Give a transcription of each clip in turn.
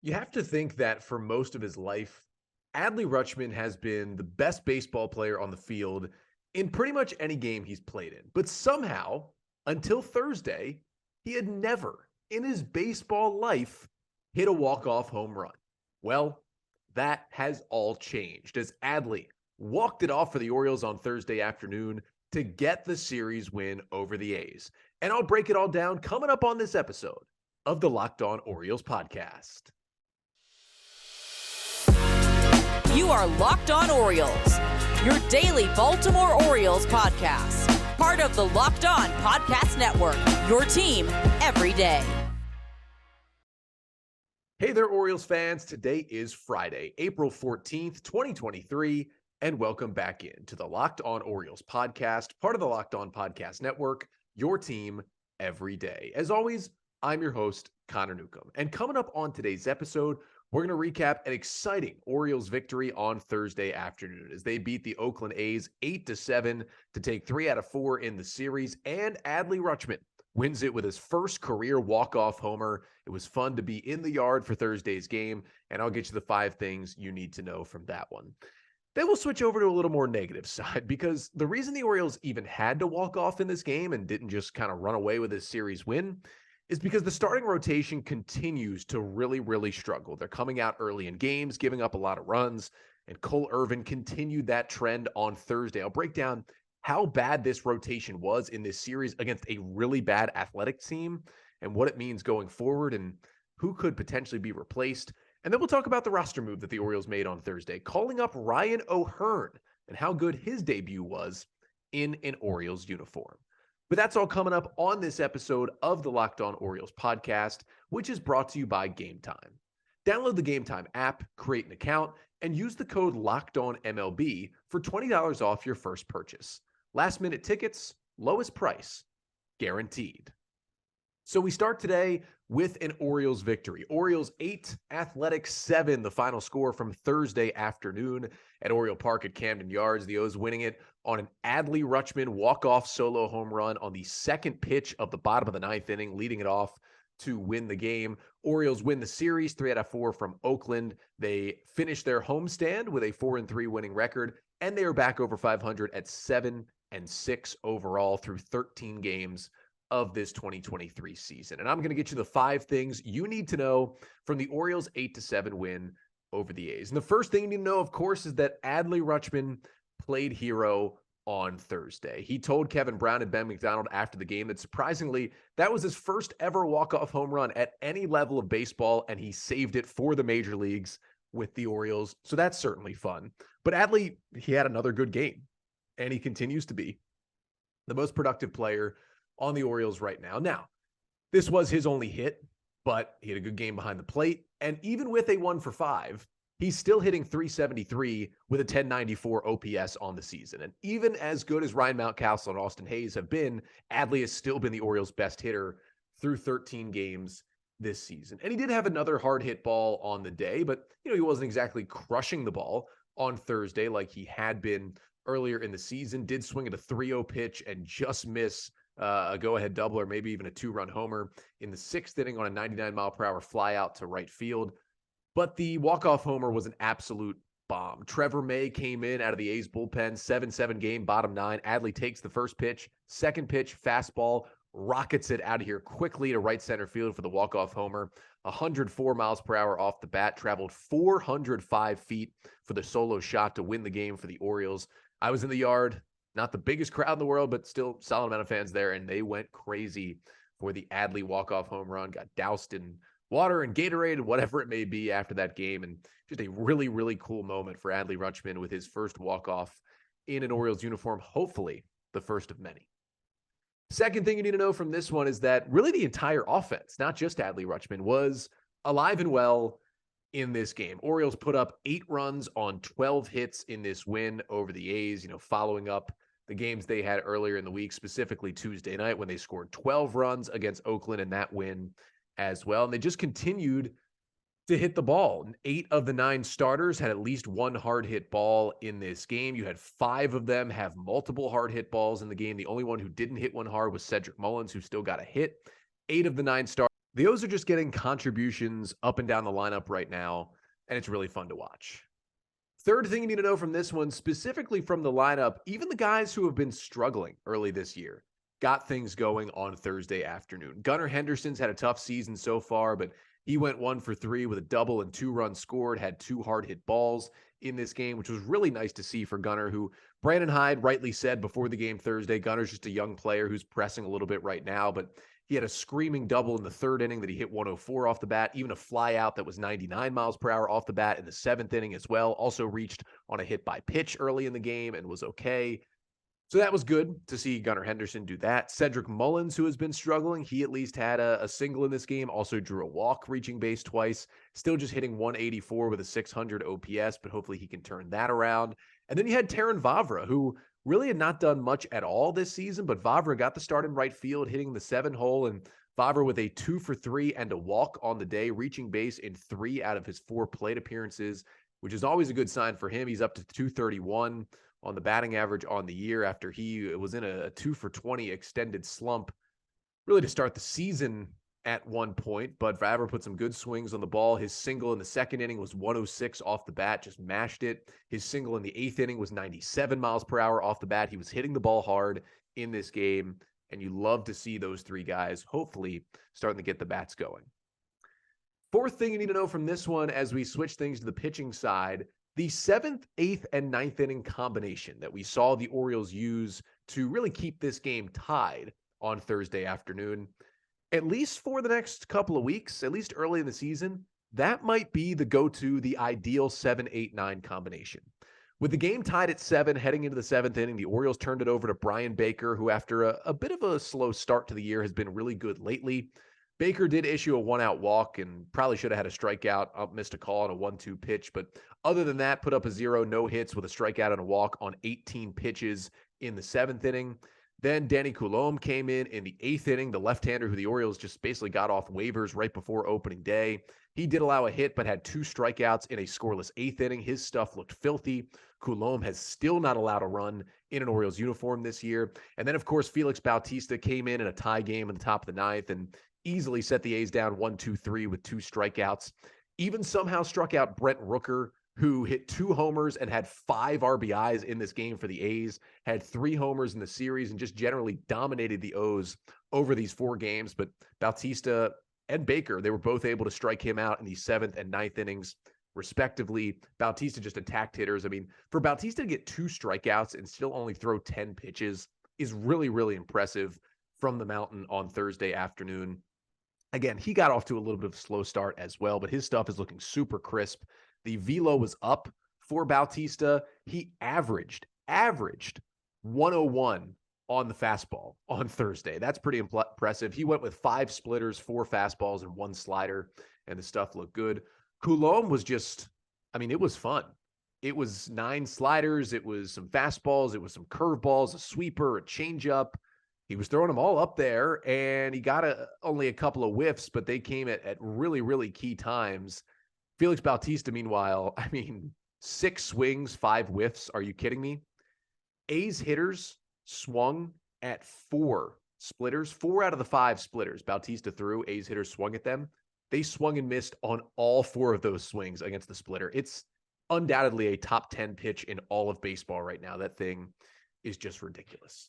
You have to think that for most of his life, Adley Rutschman has been the best baseball player on the field in pretty much any game he's played in. But somehow, until Thursday, he had never in his baseball life hit a walk-off home run. Well, that has all changed as Adley walked it off for the Orioles on Thursday afternoon to get the series win over the A's. And I'll break it all down coming up on this episode of the Locked On Orioles podcast. You are Locked On Orioles, your daily Baltimore Orioles podcast. Part of the Locked On Podcast Network, your team every day. Hey there, Orioles fans. Today is Friday, April 14th, 2023, and welcome back into the Locked On Orioles podcast, part of the Locked On Podcast Network, your team every day. As always, I'm your host, Connor Newcomb. And coming up on today's episode, we're going to recap an exciting Orioles victory on Thursday afternoon as they beat the Oakland A's 8-7 to take 3 out of 4 in the series, and Adley Rutschman wins it with his first career walk-off homer. It was fun to be in the yard for Thursday's game, and I'll get you the 5 things you need to know from that one. Then we'll switch over to a little more negative side because the reason the Orioles even had to walk off in this game and didn't just kind of run away with this series win is because the starting rotation continues to really struggle. They're coming out early in games, giving up a lot of runs, and Cole Irvin continued that trend on Thursday. I'll break down how bad this rotation was in this series against a really bad Athletics team and what it means going forward and who could potentially be replaced. And then we'll talk about the roster move that the Orioles made on Thursday, calling up Ryan O'Hearn and how good his debut was in an Orioles uniform. But that's all coming up on this episode of the Locked On Orioles podcast, which is brought to you by Game Time. Download the Game Time app, create an account, and use the code LOCKEDONMLB for $20 off your first purchase. Last-minute tickets, lowest price, guaranteed. So we start today with an Orioles victory. Orioles 8, Athletics 7, the final score from Thursday afternoon at Oriole Park at Camden Yards. The O's winning it on an Adley Rutschman walk-off solo home run on the second pitch of the bottom of the ninth inning, leading it off to win the game. Orioles win the series 3 out of 4 from Oakland. They finish their homestand with a 4-3 winning record, and they are back over 500 at 7-6 overall through 13 games of this 2023 season. And I'm going to get you the 5 things you need to know from the Orioles 8-7 win over the A's. And the first thing you need to know, of course, is that Adley Rutschman played hero on Thursday. He told Kevin Brown and Ben McDonald after the game that surprisingly, that was his first ever walk-off home run at any level of baseball, and he saved it for the major leagues with the Orioles. So that's certainly fun. But Adley, he had another good game, and he continues to be the most productive player on the Orioles right now. Now, this was his only hit, but he had a good game behind the plate. And even with a 1-for-5, he's still hitting .373 with a 1094 OPS on the season. And even as good as Ryan Mountcastle and Austin Hayes have been, Adley has still been the Orioles' best hitter through 13 games this season. And he did have another hard hit ball on the day, but he wasn't exactly crushing the ball on Thursday like he had been earlier in the season. Did swing at a 3-0 pitch and just miss a go-ahead double or maybe even a 2-run homer in the 6th inning on a 99-mile-per-hour fly out to right field. But the walk-off homer was an absolute bomb. Trevor May came in out of the A's bullpen, 7-7 game, bottom 9. Adley takes the first pitch, second pitch, fastball, rockets it out of here quickly to right center field for the walk-off homer. 104 miles per hour off the bat, traveled 405 feet for the solo shot to win the game for the Orioles. I was in the yard. Not the biggest crowd in the world, but still solid amount of fans there, and they went crazy for the Adley walk-off home run, got doused in water and Gatorade, whatever it may be after that game, and just a really cool moment for Adley Rutschman with his first walk-off in an Orioles uniform, hopefully the first of many. Second thing you need to know from this one is that really the entire offense, not just Adley Rutschman, was alive and well in this game. Orioles put up 8 runs on 12 hits in this win over the A's, following up the games they had earlier in the week, specifically Tuesday night when they scored 12 runs against Oakland in that win as well. And they just continued to hit the ball. 8 of the 9 starters had at least one hard hit ball in this game. You had 5 of them have multiple hard hit balls in the game. The only one who didn't hit one hard was Cedric Mullins, who still got a hit. 8 of the 9 starters The O's are just getting contributions up and down the lineup right now, and it's really fun to watch. Third thing you need to know from this one, specifically from the lineup, even the guys who have been struggling early this year got things going on Thursday afternoon. Gunnar Henderson's had a tough season so far, but he went 1 for 3 with a double and 2 runs scored, had 2 hard hit balls in this game, which was really nice to see for Gunnar, who Brandon Hyde rightly said before the game Thursday, Gunnar's just a young player who's pressing a little bit right now, but he had a screaming double in the third inning that he hit 104 off the bat, even a fly out that was 99 miles per hour off the bat in the seventh inning as well. Also reached on a hit by pitch early in the game and was okay. So that was good to see Gunnar Henderson do that. Cedric Mullins, who has been struggling, he at least had a single in this game, also drew a walk, reaching base twice, still just hitting 184 with a 600 OPS, but hopefully he can turn that around. And then you had Terrin Vavra, who really had not done much at all this season, but Vavra got the start in right field, hitting the 7-hole, and Vavra with a 2 for 3 and a walk on the day, reaching base in 3 out of his 4 plate appearances, which is always a good sign for him. He's up to 231 on the batting average on the year after he was in a 2 for 20 extended slump really to start the season at one point, but Vavra put some good swings on the ball. His single in the second inning was 106 off the bat, just mashed it. His single in the eighth inning was 97 miles per hour off the bat. He was hitting the ball hard in this game, and you love to see those three guys hopefully starting to get the bats going. Fourth thing you need to know from this one as we switch things to the pitching side, the 7th, 8th, and 9th inning combination that we saw the Orioles use to really keep this game tied on Thursday afternoon, at least for the next couple of weeks, at least early in the season, that might be the go-to, the ideal 7, 8, 9 combination. With the game tied at 7 heading into the 7th inning, the Orioles turned it over to Brian Baker, who after a bit of a slow start to the year has been really good lately. Baker did issue a 1-out walk and probably should have had a strikeout, missed a call on a 1-2 pitch. But other than that, put up a 0, no hits with a strikeout and a walk on 18 pitches in the 7th inning. Then Danny Coulombe came in the 8th inning, the left-hander who the Orioles just basically got off waivers right before opening day. He did allow a hit, but had 2 strikeouts in a scoreless 8th inning. His stuff looked filthy. Coulombe has still not allowed a run in an Orioles uniform this year. And then, of course, Felix Bautista came in a tie game in the top of the 9th and easily set the A's down 1-2-3 with 2 strikeouts. Even somehow struck out Brent Rooker, who hit 2 homers and had 5 RBIs in this game for the A's, had 3 homers in the series, and just generally dominated the O's over these 4 games. But Bautista and Baker, they were both able to strike him out in the 7th and 9th innings, respectively. Bautista just attacked hitters. I mean, for Bautista to get 2 strikeouts and still only throw 10 pitches is really, really impressive from the mountain on Thursday afternoon. Again, he got off to a little bit of a slow start as well, but his stuff is looking super crisp. The velo was up for Bautista. He averaged 101 on the fastball on Thursday. That's pretty impressive. He went with 5 splitters, 4 fastballs, and 1 slider, and the stuff looked good. Coulombe was just, I mean, it was fun. It was 9 sliders. It was some fastballs. It was some curveballs, a sweeper, a changeup. He was throwing them all up there, and he got only a couple of whiffs, but they came at really, really key times. Felix Bautista, meanwhile, I mean, 6 swings, 5 whiffs. Are you kidding me? A's hitters swung at 4 splitters. 4 out of the 5 splitters Bautista threw, A's hitters swung at them. They swung and missed on all 4 of those swings against the splitter. It's undoubtedly a top 10 pitch in all of baseball right now. That thing is just ridiculous.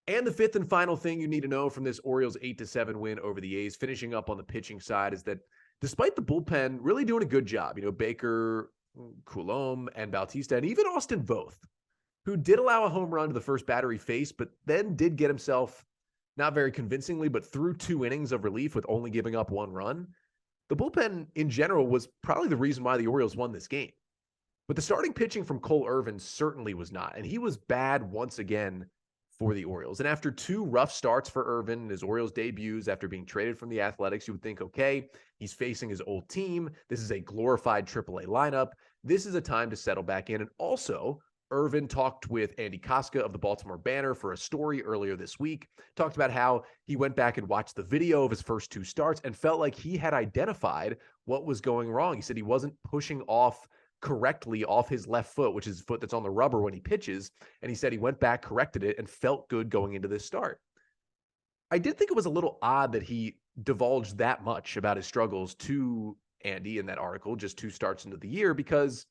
And the 5th and final thing you need to know from this Orioles 8-7 win over the A's, finishing up on the pitching side, is that despite the bullpen really doing a good job, Baker, Coulombe, and Bautista, and even Austin Voth, who did allow a home run to the first batter he faced, but then did get himself, not very convincingly, but through 2 innings of relief with only giving up 1 run. The bullpen in general was probably the reason why the Orioles won this game. But the starting pitching from Cole Irvin certainly was not, and he was bad once again for the Orioles. And after 2 rough starts for Irvin in his Orioles debuts after being traded from the Athletics, you would think, okay, he's facing his old team. This is a glorified AAA lineup. This is a time to settle back in. And also, Irvin talked with Andy Koska of the Baltimore Banner for a story earlier this week, talked about how he went back and watched the video of his first 2 starts and felt like he had identified what was going wrong. He said he wasn't pushing correctly off his left foot, which is the foot that's on the rubber when he pitches. And he said he went back, corrected it, and felt good going into this start. I did think it was a little odd that he divulge that much about his struggles to Andy in that article, just 2 starts into the year, because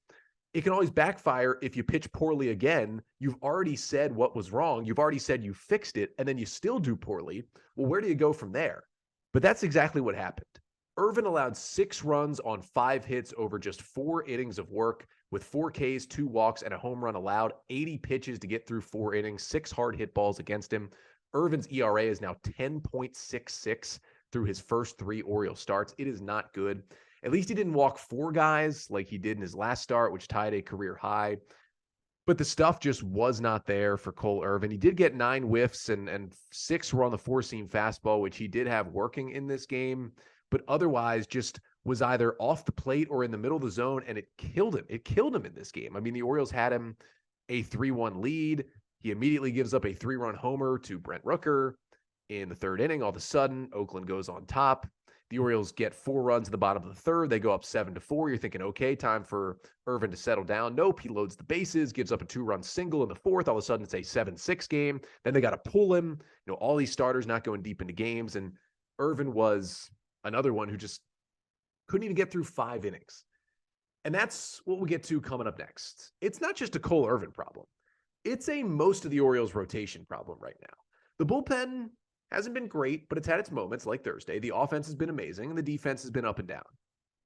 it can always backfire if you pitch poorly again. You've already said what was wrong. You've already said you fixed it, and then you still do poorly. Well, where do you go from there? But that's exactly what happened. Irvin allowed 6 runs on 5 hits over just 4 innings of work, with 4 Ks, 2 walks, and a home run allowed, 80 pitches to get through 4 innings, 6 hard hit balls against him. Irvin's ERA is now 10.66 through his first 3 Orioles starts. It is not good. At least he didn't walk 4 guys like he did in his last start, which tied a career high. But the stuff just was not there for Cole Irvin. He did get 9 whiffs and 6 were on the 4-seam fastball, which he did have working in this game, but otherwise just was either off the plate or in the middle of the zone, and it killed him. It killed him in this game. I mean, the Orioles had him a 3-1 lead. He immediately gives up a 3-run homer to Brent Rooker in the 3rd inning. All of a sudden, Oakland goes on top. The Orioles get 4 runs at the bottom of the 3rd. They go up 7-4. You're thinking, okay, time for Irvin to settle down. Nope. He loads the bases, gives up a 2-run single in the 4th. All of a sudden, it's a 7-6 game. Then they got to pull him. All these starters not going deep into games. And Irvin was another one who just couldn't even get through 5 innings. And that's what we'll get to coming up next. It's not just a Cole Irvin problem. It's a most of the Orioles rotation problem right now. The bullpen hasn't been great, but it's had its moments like Thursday. The offense has been amazing, and the defense has been up and down.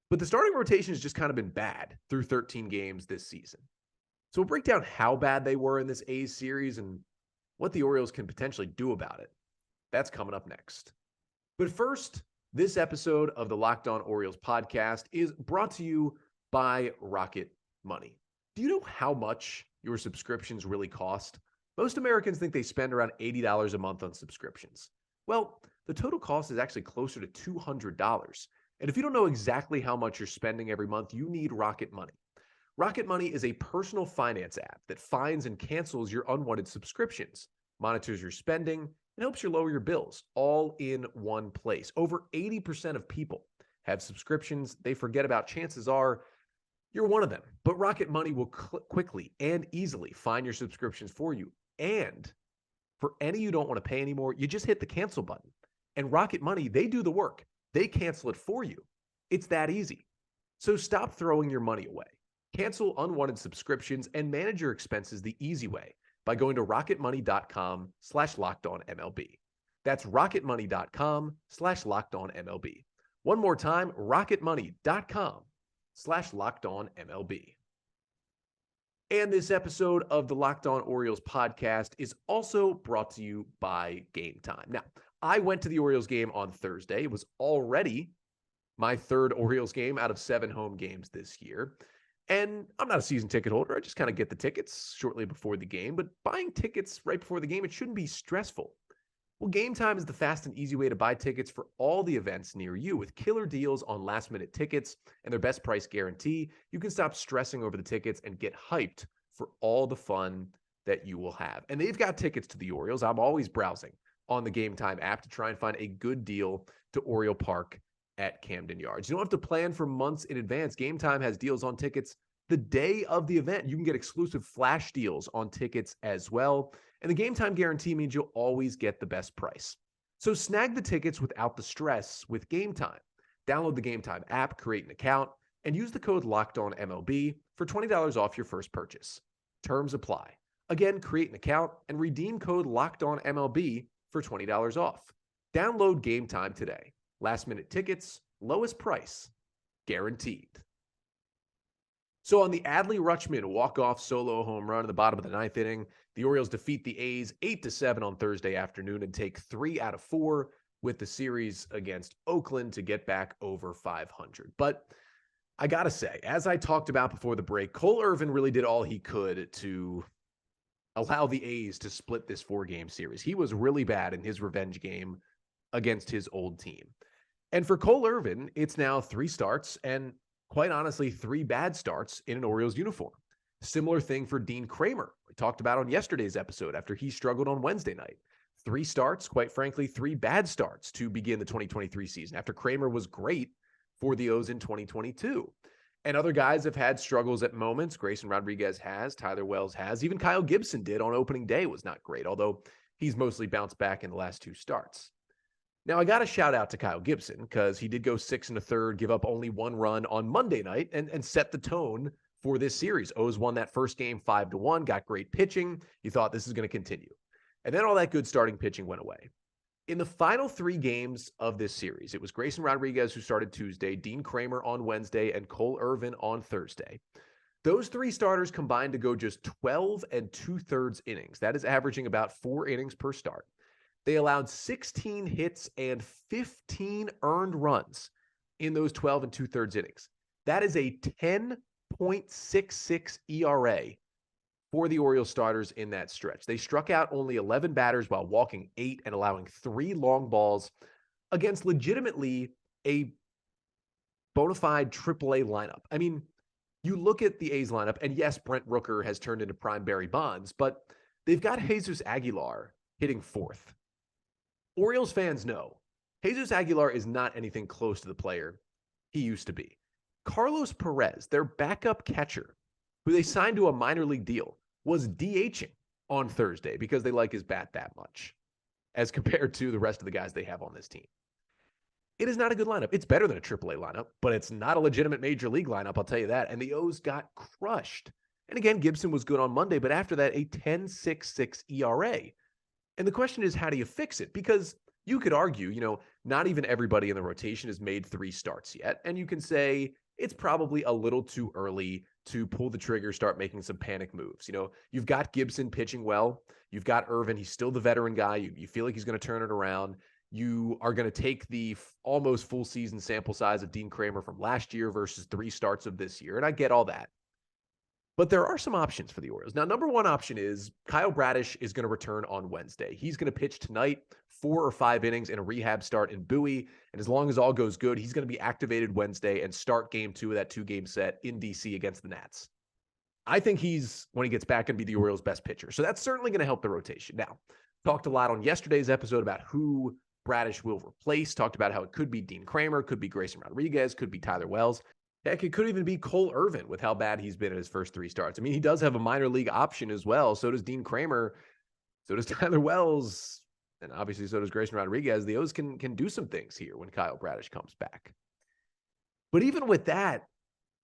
But the starting rotation has just kind of been bad through 13 games this season. So we'll break down how bad they were in this A's series and what the Orioles can potentially do about it. That's coming up next. But first, this episode of the Locked On Orioles podcast is brought to you by Rocket Money. Do you know how much your subscriptions really cost? Most Americans think they spend around $80 a month on subscriptions. Well, the total cost is actually closer to $200. And if you don't know exactly how much you're spending every month, you need Rocket Money. Rocket Money is a personal finance app that finds and cancels your unwanted subscriptions, monitors your spending, and helps you lower your bills, all in one place. Over 80% of people have subscriptions they forget about. Chances are you're one of them. But Rocket Money will quickly and easily find your subscriptions for you. And for any you don't want to pay anymore, you just hit the cancel button. And Rocket Money, they do the work. They cancel it for you. It's that easy. So stop throwing your money away. Cancel unwanted subscriptions and manage your expenses the easy way by going to rocketmoney.com/lockedonmlb. That's rocketmoney.com/lockedonmlb. One more time, rocketmoney.com/lockedonmlb. And this episode of the Locked On Orioles podcast is also brought to you by Game Time. Now, I went to the Orioles game on Thursday. It was already my 3rd Orioles game out of 7 home games this year. And I'm not a season ticket holder. I just kind of get the tickets shortly before the game. But buying tickets right before the game, it shouldn't be stressful. Well, Game Time is the fast and easy way to buy tickets for all the events near you. With killer deals on last-minute tickets and their best price guarantee, you can stop stressing over the tickets and get hyped for all the fun that you will have. And they've got tickets to the Orioles. I'm always browsing on the Game Time app to try and find a good deal to Oriole Park at Camden Yards. You don't have to plan for months in advance. Game Time has deals on tickets the day of the event. You can get exclusive flash deals on tickets as well. And the Game Time guarantee means you'll always get the best price. So snag the tickets without the stress with Game Time. Download the Game Time app, create an account, and use the code LOCKEDONMLB for $20 off your first purchase. Terms apply. Again, create an account and redeem code LOCKEDONMLB for $20 off. Download Game Time today. Last minute tickets, lowest price, guaranteed. So on the Adley Rutschman walk-off solo home run in the bottom of the 9th inning, the Orioles defeat the A's 8-7 on Thursday afternoon and take 3 out of 4 with the series against Oakland to get back over 500. But I got to say, as I talked about before the break, Cole Irvin really did all he could to allow the A's to split this 4-game series. He was really bad in his revenge game against his old team. And for Cole Irvin, it's now 3 starts and, quite honestly, 3 bad starts in an Orioles uniform. Similar thing for Dean Kramer, we talked about on yesterday's episode after he struggled on Wednesday night. 3 starts, quite frankly, 3 bad starts to begin the 2023 season after Kramer was great for the O's in 2022. And other guys have had struggles at moments. Grayson Rodriguez has, Tyler Wells has, even Kyle Gibson did on opening day, was not great, although he's mostly bounced back in the last 2 starts. Now, I got to shout out to Kyle Gibson because he did go 6 1/3, give up only 1 run on Monday night and set the tone for this series. O's won that first game 5-1, got great pitching. You thought this is going to continue. And then all that good starting pitching went away. In the final 3 games of this series, it was Grayson Rodriguez who started Tuesday, Dean Kramer on Wednesday, and Cole Irvin on Thursday. Those 3 starters combined to go just 12 2/3 innings. That is averaging about 4 innings per start. They allowed 16 hits and 15 earned runs in those 12 2/3 innings. That is a 10.66 ERA for the Orioles starters in that stretch. They struck out only 11 batters while walking 8 and allowing 3 long balls against legitimately a bona fide AAA lineup. I mean, you look at the A's lineup, and yes, Brent Rooker has turned into prime Barry Bonds, but they've got Jesus Aguilar hitting 4th. Orioles fans know Jesus Aguilar is not anything close to the player he used to be. Carlos Perez, their backup catcher, who they signed to a minor league deal, was DHing on Thursday because they like his bat that much as compared to the rest of the guys they have on this team. It is not a good lineup. It's better than a AAA lineup, but it's not a legitimate major league lineup, I'll tell you that. And the O's got crushed. And again, Gibson was good on Monday, but after that, a 10.66 ERA. And the question is, how do you fix it? Because you could argue, not even everybody in the rotation has made 3 starts yet. And you can say it's probably a little too early to pull the trigger, start making some panic moves. You've got Gibson pitching well. You've got Irvin. He's still the veteran guy. You feel like he's going to turn it around. You are going to take the almost full season sample size of Dean Kramer from last year versus 3 starts of this year. And I get all that. But there are some options for the Orioles. Now, number one option is Kyle Bradish is going to return on Wednesday. He's going to pitch tonight, 4 or 5 innings in a rehab start in Bowie. And as long as all goes good, he's going to be activated Wednesday and start game 2 of that 2-game set in DC against the Nats. I think he's, when he gets back, going to be the Orioles' best pitcher. So that's certainly going to help the rotation. Now, talked a lot on yesterday's episode about who Bradish will replace. Talked about how it could be Dean Kramer, could be Grayson Rodriguez, could be Tyler Wells. Heck, it could even be Cole Irvin with how bad he's been in his first 3 starts. I mean, he does have a minor league option as well. So does Dean Kramer. So does Tyler Wells. And obviously so does Grayson Rodriguez. The O's can do some things here when Kyle Bradish comes back. But even with that,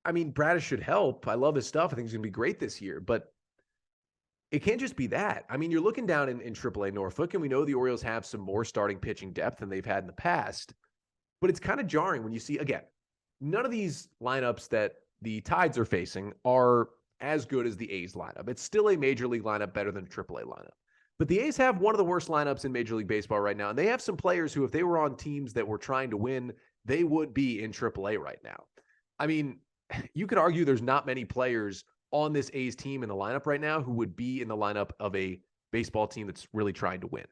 I mean, Bradish should help. I love his stuff. I think he's going to be great this year. But it can't just be that. I mean, you're looking down in AAA Norfolk, and we know the Orioles have some more starting pitching depth than they've had in the past. But it's kind of jarring when you see, again, none of these lineups that the Tides are facing are as good as the A's lineup. It's still a major league lineup better than a AAA lineup. But the A's have one of the worst lineups in Major League Baseball right now. And they have some players who, if they were on teams that were trying to win, they would be in AAA right now. I mean, you could argue there's not many players on this A's team in the lineup right now who would be in the lineup of a baseball team that's really trying to win.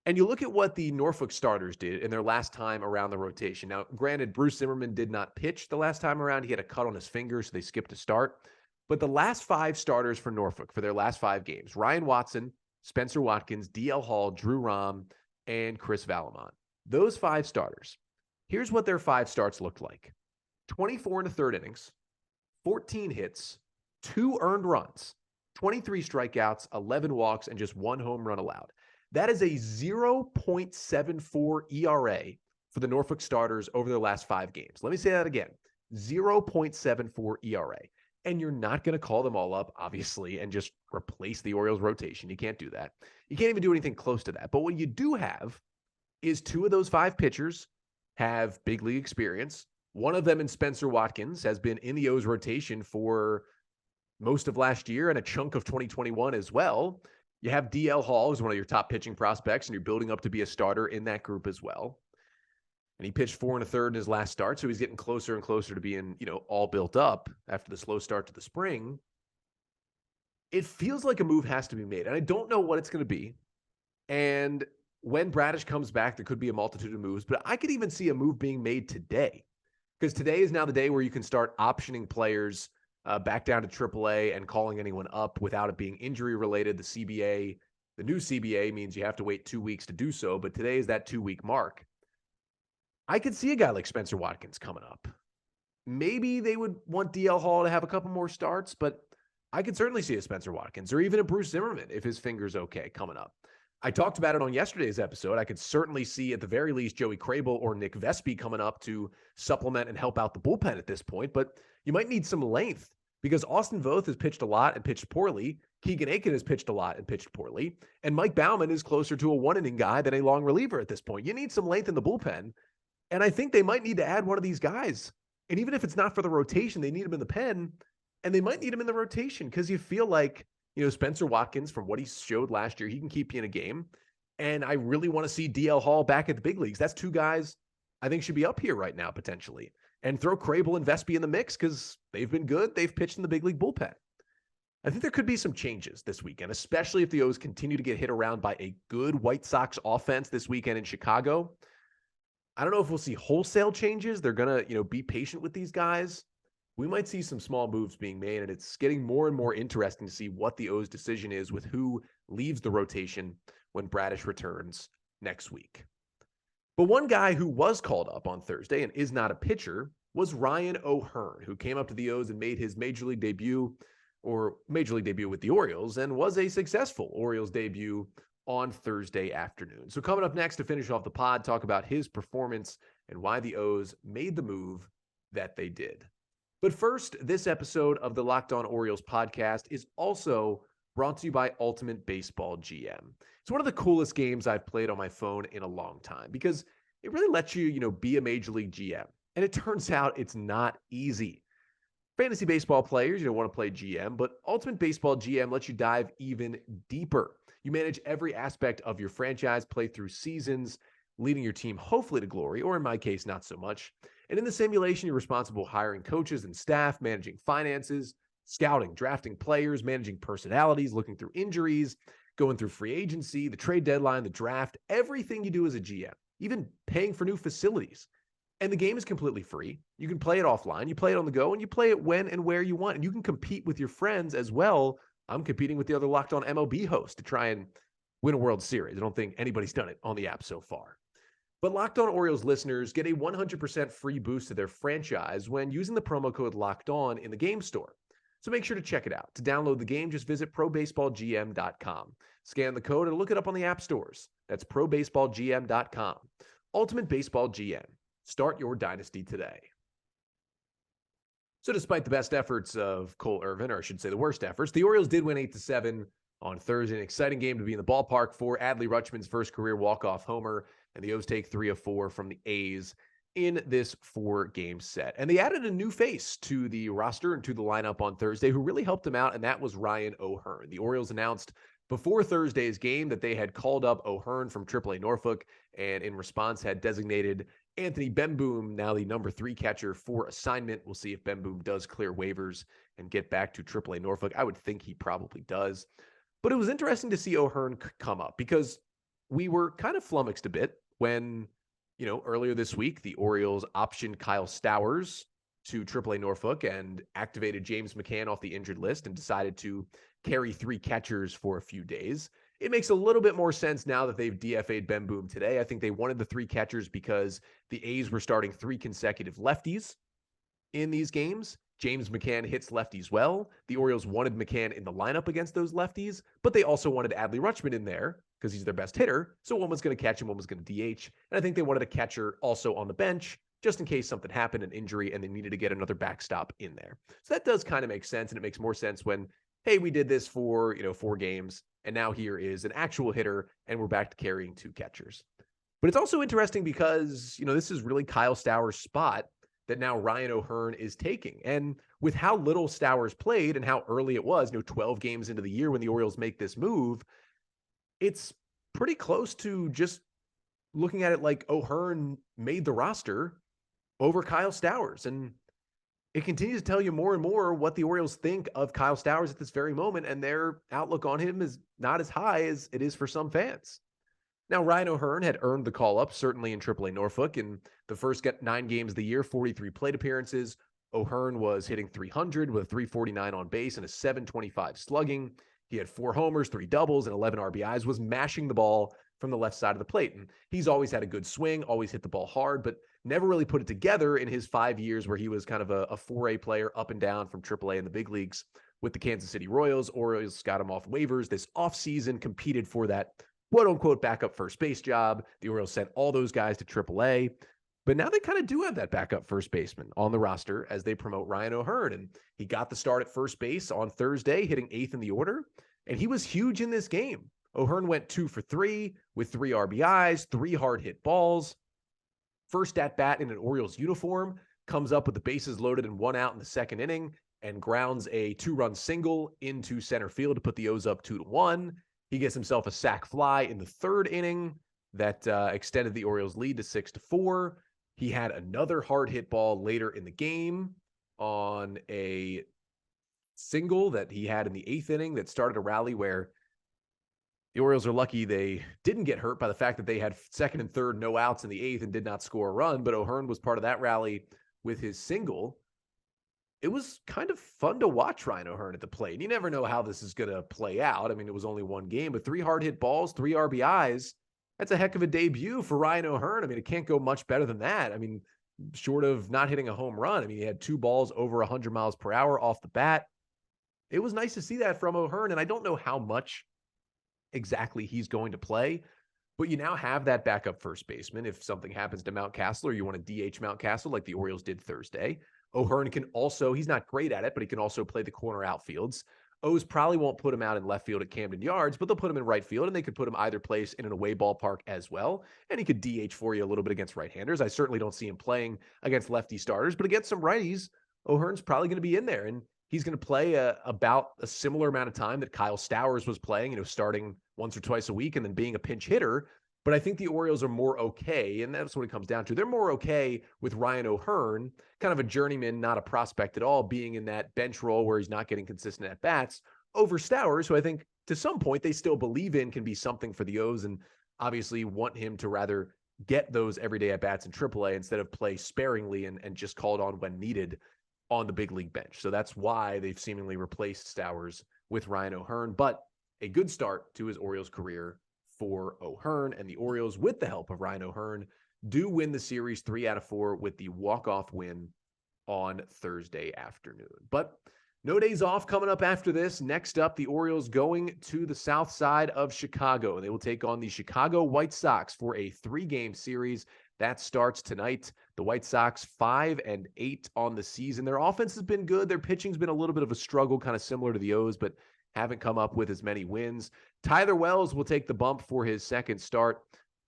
And you look at what the Norfolk starters did in their last time around the rotation. Now, granted, Bruce Zimmerman did not pitch the last time around. He had a cut on his finger, so they skipped a start. But the last 5 starters for Norfolk for their last 5 games, Ryan Watson, Spencer Watkins, DL Hall, Drew Rahm, and Chris Valamont. Those 5 starters, here's what their 5 starts looked like. 24 1/3 innings, 14 hits, 2 earned runs, 23 strikeouts, 11 walks, and just 1 home run allowed. That is a 0.74 ERA for the Norfolk starters over their last 5 games. Let me say that again, 0.74 ERA. And you're not going to call them all up, obviously, and just replace the Orioles rotation. You can't do that. You can't even do anything close to that. But what you do have is 2 of those 5 pitchers have big league experience. One of them, in Spencer Watkins, has been in the O's rotation for most of last year and a chunk of 2021 as well. You have DL Hall, who's one of your top pitching prospects, and you're building up to be a starter in that group as well. And he pitched 4 1/3 in his last start, so he's getting closer and closer to being, all built up after the slow start to the spring. It feels like a move has to be made, and I don't know what it's going to be. And when Bradish comes back, there could be a multitude of moves, but I could even see a move being made today, because today is now the day where you can start optioning players back down to AAA and calling anyone up without it being injury related. The new CBA means you have to wait 2 weeks to do so, but today is that 2-week mark. I could see a guy like Spencer Watkins coming up. Maybe they would want DL Hall to have a couple more starts, but I could certainly see a Spencer Watkins or even a Bruce Zimmerman if his finger's okay coming up. I talked about it on yesterday's episode. I could certainly see at the very least Joey Crable or Nick Vespi coming up to supplement and help out the bullpen at this point, but you might need some length because Austin Voth has pitched a lot and pitched poorly. Keegan Aiken has pitched a lot and pitched poorly. And Mike Baumann is closer to a one-inning guy than a long reliever at this point. You need some length in the bullpen, and I think they might need to add one of these guys. And even if it's not for the rotation, they need him in the pen, and they might need him in the rotation because you feel like, Spencer Watkins, from what he showed last year, he can keep you in a game. And I really want to see DL Hall back at the big leagues. That's two guys I think should be up here right now, potentially. And throw Crable and Vespi in the mix because they've been good. They've pitched in the big league bullpen. I think there could be some changes this weekend, especially if the O's continue to get hit around by a good White Sox offense this weekend in Chicago. I don't know if we'll see wholesale changes. They're going to, be patient with these guys. We might see some small moves being made, and it's getting more and more interesting to see what the O's decision is with who leaves the rotation when Bradish returns next week. But one guy who was called up on Thursday and is not a pitcher was Ryan O'Hearn, who came up to the O's and made his major league debut with the Orioles and was a successful Orioles debut on Thursday afternoon. So coming up next to finish off the pod, talk about his performance and why the O's made the move that they did. But first, this episode of the Locked On Orioles podcast is also brought to you by Ultimate Baseball GM. It's one of the coolest games I've played on my phone in a long time because it really lets you, be a major league GM. And it turns out it's not easy. Fantasy baseball players, want to play GM, but Ultimate Baseball GM lets you dive even deeper. You manage every aspect of your franchise, play through seasons, leading your team hopefully to glory, or in my case, not so much. And in the simulation, you're responsible hiring coaches and staff, managing finances, scouting, drafting players, managing personalities, looking through injuries, going through free agency, the trade deadline, the draft, everything you do as a GM, even paying for new facilities. And the game is completely free. You can play it offline, you play it on the go, and you play it when and where you want. And you can compete with your friends as well. I'm competing with the other Locked On MLB hosts to try and win a World Series. I don't think anybody's done it on the app so far. But Locked On Orioles listeners get a 100% free boost to their franchise when using the promo code Locked On in the game store. So make sure to check it out. To download the game, just visit probaseballgm.com. Scan the code and look it up on the app stores. That's probaseballgm.com. Ultimate Baseball GM. Start your dynasty today. So despite the best efforts of Cole Irvin, or I should say the worst efforts, the Orioles did win 8-7 on Thursday. An exciting game to be in the ballpark for. Adley Rutschman's first career walk-off homer, and the O's take 3 of 4 from the A's in this 4-game set. And they added a new face to the roster and to the lineup on Thursday who really helped them out, and that was Ryan O'Hearn. The Orioles announced before Thursday's game that they had called up O'Hearn from AAA Norfolk, and in response had designated Anthony Bemboom, now the number 3 catcher, for assignment. We'll see if Bemboom does clear waivers and get back to AAA Norfolk. I would think he probably does. But it was interesting to see O'Hearn come up because we were kind of flummoxed a bit when, earlier this week, the Orioles optioned Kyle Stowers to AAA Norfolk and activated James McCann off the injured list and decided to carry 3 catchers for a few days. It makes a little bit more sense now that they've DFA'd Bemboom today. I think they wanted the 3 catchers because the A's were starting 3 consecutive lefties in these games. James McCann hits lefties well. The Orioles wanted McCann in the lineup against those lefties, but they also wanted Adley Rutschman in there because he's their best hitter. So one was going to catch him, one was going to DH. And I think they wanted a catcher also on the bench just in case something happened, an injury, and they needed to get another backstop in there. So that does kind of make sense, and it makes more sense when, hey, we did this for, 4 games, and now here is an actual hitter, and we're back to carrying 2 catchers. But it's also interesting because, this is really Kyle Stowers' spot that now Ryan O'Hearn is taking. And with how little Stowers played and how early it was, 12 games into the year when the Orioles make this move, it's pretty close to just looking at it like O'Hearn made the roster over Kyle Stowers. And it continues to tell you more and more what the Orioles think of Kyle Stowers at this very moment, and their outlook on him is not as high as it is for some fans. Now, Ryan O'Hearn had earned the call-up, certainly in AAA Norfolk. In the first 9 games of the year, 43 plate appearances. O'Hearn was hitting .300 with a .349 on base and a .725 slugging. He had 4 homers, 3 doubles, and 11 RBIs, was mashing the ball from the left side of the plate. And he's always had a good swing, always hit the ball hard, but never really put it together in his 5 years where he was kind of a 4A player up and down from AAA in the big leagues with the Kansas City Royals. Orioles got him off waivers this offseason, competed for that quote-unquote backup first base job. The Orioles sent all those guys to AAA. But now they kind of do have that backup first baseman on the roster as they promote Ryan O'Hearn. And he got the start at first base on Thursday, hitting 8th in the order. And he was huge in this game. O'Hearn went 2 for 3 with 3 RBIs, 3 hard hit balls. First at bat in an Orioles uniform, comes up with the bases loaded and 1 out in the second inning and grounds a 2-run single into center field to put the O's up 2-1. He gets himself a sac fly in the third inning that extended the Orioles lead to 6-4. He had another hard hit ball later in the game on a single that he had in the 8th inning that started a rally where the Orioles are lucky they didn't get hurt by the fact that they had second and third no outs in the 8th and did not score a run. But O'Hearn was part of that rally with his single. It was kind of fun to watch Ryan O'Hearn at the plate. You never know how this is going to play out. I mean, it was only one game, but 3 hard hit balls, 3 RBIs. That's a heck of a debut for Ryan O'Hearn. I mean, it can't go much better than that. I mean, short of not hitting a home run. I mean, he had 2 balls over 100 miles per hour off the bat. It was nice to see that from O'Hearn, and I don't know how much exactly he's going to play, but you now have that backup first baseman. If something happens to Mountcastle or you want to DH Mountcastle like the Orioles did Thursday, O'Hearn can also, he's not great at it, but he can also play the corner outfields. O's probably won't put him out in left field at Camden Yards, but they'll put him in right field, and they could put him either place in an away ballpark as well. And he could DH for you a little bit against right-handers. I certainly don't see him playing against lefty starters, but against some righties, O'Hearn's probably going to be in there, and he's going to play about a similar amount of time that Kyle Stowers was playing, starting once or twice a week and then being a pinch hitter. But I think the Orioles are more okay, and that's what it comes down to. They're more okay with Ryan O'Hearn, kind of a journeyman, not a prospect at all, being in that bench role where he's not getting consistent at-bats, over Stowers, who I think to some point they still believe in can be something for the O's and obviously want him to rather get those everyday at-bats in AAA instead of play sparingly and just called on when needed on the big league bench. So that's why they've seemingly replaced Stowers with Ryan O'Hearn. But a good start to his Orioles career for O'Hearn, and the Orioles, with the help of Ryan O'Hearn, do win the series 3 out of 4 with the walk-off win on Thursday afternoon. But no days off coming up after this. Next up, the Orioles going to the south side of Chicago. They will take on the Chicago White Sox for a 3-game series. That starts tonight. The White Sox 5-8 on the season. Their offense has been good. Their pitching's been a little bit of a struggle, kind of similar to the O's, but haven't come up with as many wins. Tyler Wells will take the bump for his second start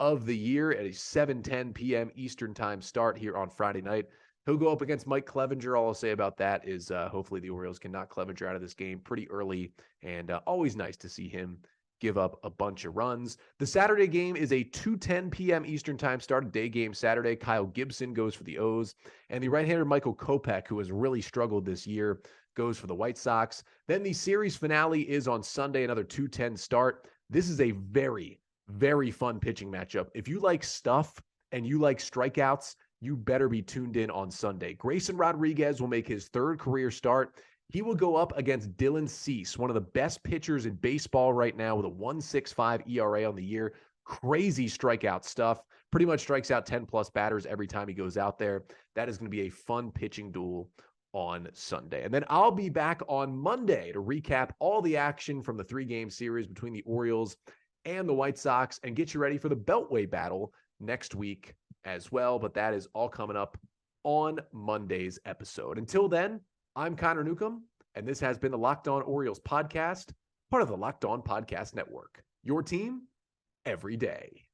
of the year at a 7:10 p.m. Eastern time start here on Friday night. He'll go up against Mike Clevenger. All I'll say about that is hopefully the Orioles can knock Clevenger out of this game pretty early, and always nice to see him give up a bunch of runs. The Saturday game is a 2:10 p.m. Eastern time start, a day game Saturday. Kyle Gibson goes for the O's, and the right-hander Michael Kopech, who has really struggled this year, goes for the White Sox. Then the series finale is on Sunday, another 2:10 start. This is a very, very fun pitching matchup. If you like stuff and you like strikeouts, you better be tuned in on Sunday. Grayson Rodriguez will make his 3rd career start. He will go up against Dylan Cease, one of the best pitchers in baseball right now with a 1.65 ERA on the year. Crazy strikeout stuff. Pretty much strikes out 10-plus batters every time he goes out there. That is going to be a fun pitching duel on Sunday. And then I'll be back on Monday to recap all the action from the 3-game series between the Orioles and the White Sox and get you ready for the Beltway battle next week as well. But that is all coming up on Monday's episode. Until then, I'm Connor Newcomb, and this has been the Locked On Orioles podcast, part of the Locked On Podcast Network. Your team every day.